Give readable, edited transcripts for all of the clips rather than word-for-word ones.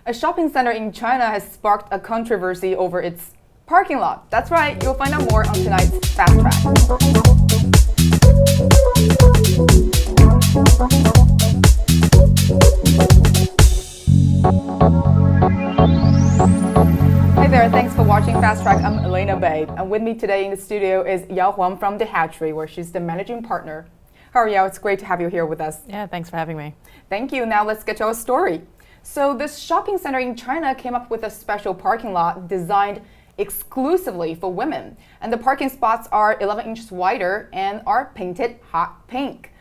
A shopping center in China has sparked a controversy over its parking lot. That's right, you'll find out more on tonight's Fast Track. Hey there, thanks for watching Fast Track. I'm Elena Bay, and with me today in the studio is Yao Huang from The Hatchery, where she's the managing partner. How are you? It's great to have you here with us. Yeah, thanks for having me. Thank you. Now let's get to our story. So this shopping center in China came up with a special parking lot designed exclusively for women. And the parking spots are 11 inches wider and are painted hot pink.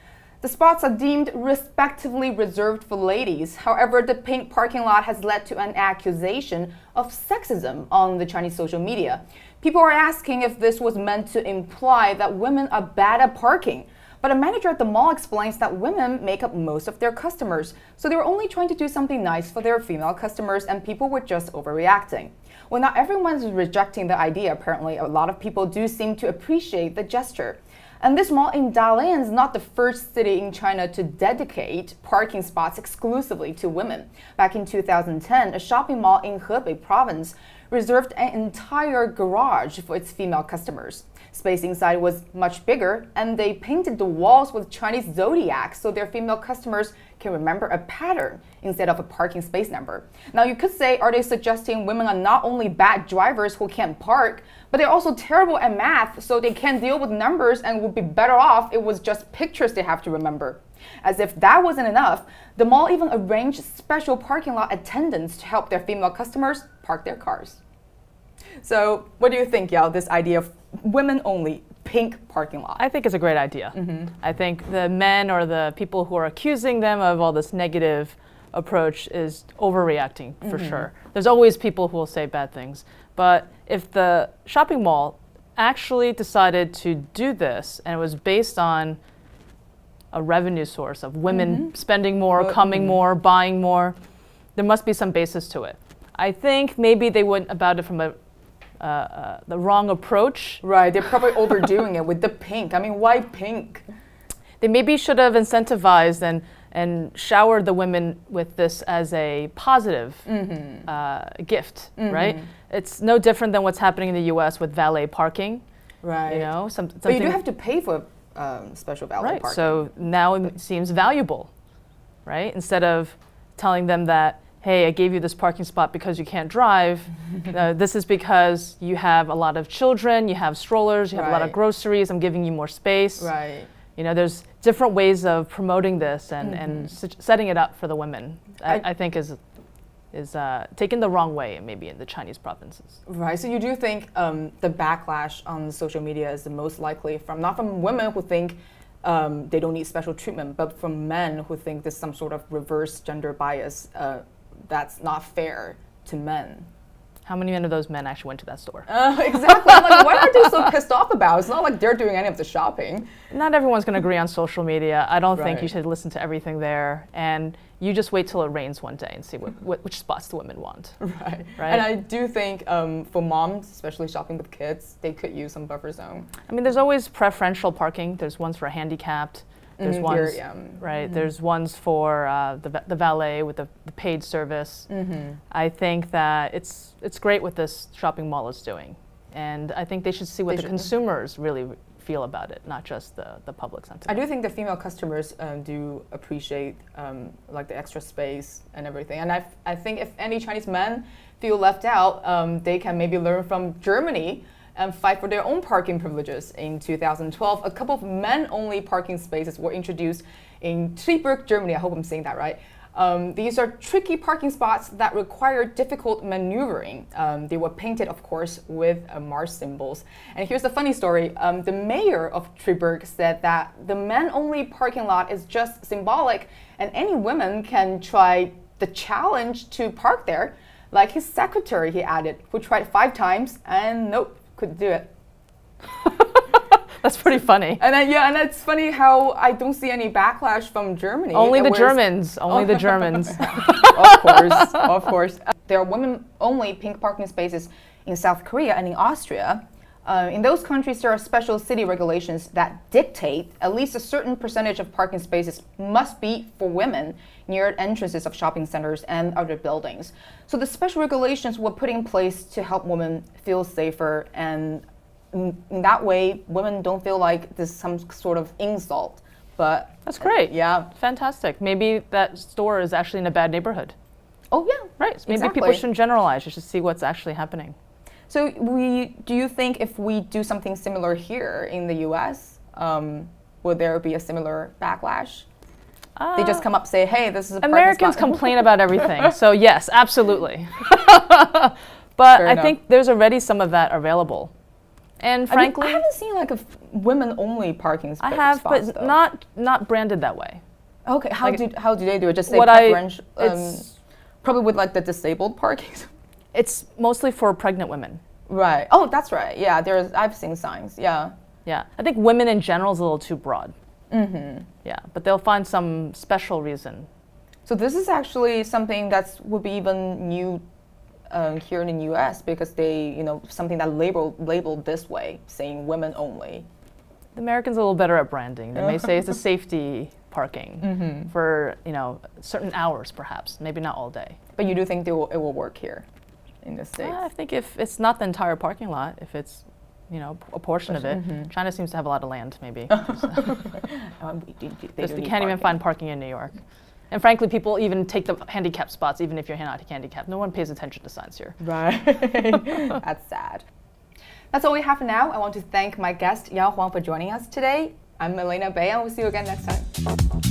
The spots are deemed respectively reserved for ladies. However, the pink parking lot has led to an accusation of sexism on the Chinese social media. People are asking if this was meant to imply that women are bad at parking. But a manager at the mall explains that women make up most of their customers, so they were only trying to do something nice for their female customers and people were just overreacting. Well, not everyone's rejecting the idea. Apparently, a lot of people do seem to appreciate the gesture. And this mall in Dalian is not the first city in China to dedicate parking spots exclusively to women. Back in 2010, a shopping mall in Hebei province reserved an entire garage for its female customers. Space inside was much bigger, and they painted the walls with Chinese zodiacs so their female customers can remember a pattern instead of a parking space number. Now you could say, are they suggesting women are not only bad drivers who can't park, but they're also terrible at math, so they can't deal with numbers and would be better off it was just pictures they have to remember. As if that wasn't enough, the mall even arranged special parking lot attendants to help their female customers park their cars. So what do you think, Yao, this idea of women-only pink parking lot? I think it's a great idea. I think the men or the people who are accusing them of all this negative approach is overreacting for sure. There's always people who will say bad things. But if the shopping mall actually decided to do this and it was based on a revenue source of women spending more, coming more, buying more, there must be some basis to it. I think maybe they went about it from the wrong approach. Right, they're probably overdoing it with the pink. I mean, why pink? They maybe should have incentivized and showered the women with this as a positive gift, right? It's no different than what's happening in the U.S. with valet parking. Right. You know, but you do have to pay for special valet parking. So now it seems valuable, right? Instead of telling them that, hey, I gave you this parking spot because you can't drive. This is because you have a lot of children, you have strollers, you have a lot of groceries, I'm giving you more space. Right. You know, there's different ways of promoting this and setting it up for the women, I think is taken the wrong way maybe in the Chinese provinces. Right, so you do think the backlash on social media is the most likely not from women who think they don't need special treatment, but from men who think there's some sort of reverse gender bias that's not fair to men. How many of those men actually went to that store? Exactly. I'm like, what are they so pissed off about? It's not like they're doing any of the shopping. Not everyone's going to agree on social media. I don't think you should listen to everything there. And you just wait till it rains one day and see which spots the women want. Right. And I do think for moms, especially shopping with kids, they could use some buffer zone. I mean, there's always preferential parking. There's ones for handicapped. There's ones, There's ones for the valet with the paid service. I think that it's great what this shopping mall is doing, and I think they should see what the consumers really feel about it, not just the public sentiment. I do think the female customers do appreciate like the extra space and everything, and I think if any Chinese men feel left out, they can maybe learn from Germany and fight for their own parking privileges. In 2012, a couple of men-only parking spaces were introduced in Triberg, Germany. I hope I'm saying that right. These are tricky parking spots that require difficult maneuvering. They were painted, of course, with Mars symbols. And here's the funny story. The mayor of Triberg said that the men-only parking lot is just symbolic, and any women can try the challenge to park there. Like his secretary, he added, who tried 5 times, and nope, couldn't do it. That's pretty funny. And then, and it's funny how I don't see any backlash from Germany. Only the Germans. Only the Germans. Of course. There are women-only pink parking spaces in South Korea and in Austria. In those countries, there are special city regulations that dictate at least a certain percentage of parking spaces must be for women near entrances of shopping centers and other buildings. So the special regulations were put in place to help women feel safer, and in that way, women don't feel like this is some sort of insult. But That's great. yeah. Fantastic. Maybe that store is actually in a bad neighborhood. Oh yeah. Right. So maybe exactly. people shouldn't generalize. You should see what's actually happening. So do you think if we do something similar here in the U.S., would there be a similar backlash? They just come up say, hey, this is a parking Americans spot. complain about everything. So yes, absolutely. But Fair I enough. think there's already some of that available. And frankly, I haven't seen like a women-only parking I have, spots, but though. not branded that way. Okay, how do they do it? Just say What preferential, it's probably with like the disabled parking. it's mostly for pregnant women. Right. Oh, that's right. Yeah, I've seen signs. Yeah. Yeah, I think women in general is a little too broad. Mm-hmm. Yeah, but they'll find some special reason. So this is actually something that would be even new here in the U.S. because they, something that labeled this way, saying women only. The Americans are a little better at branding. They may say it's a safety parking for certain hours, perhaps, maybe not all day. But you do think it will work here in the States? I think if it's not the entire parking lot, if it's a portion of it. China seems to have a lot of land, maybe. They Because you can't even find parking in New York. And frankly, people even take the handicap spots, even if you're not handicapped. No one pays attention to signs here. Right. That's sad. That's all we have for now. I want to thank my guest, Yao Huang, for joining us today. I'm Elena Bay, and we'll see you again next time.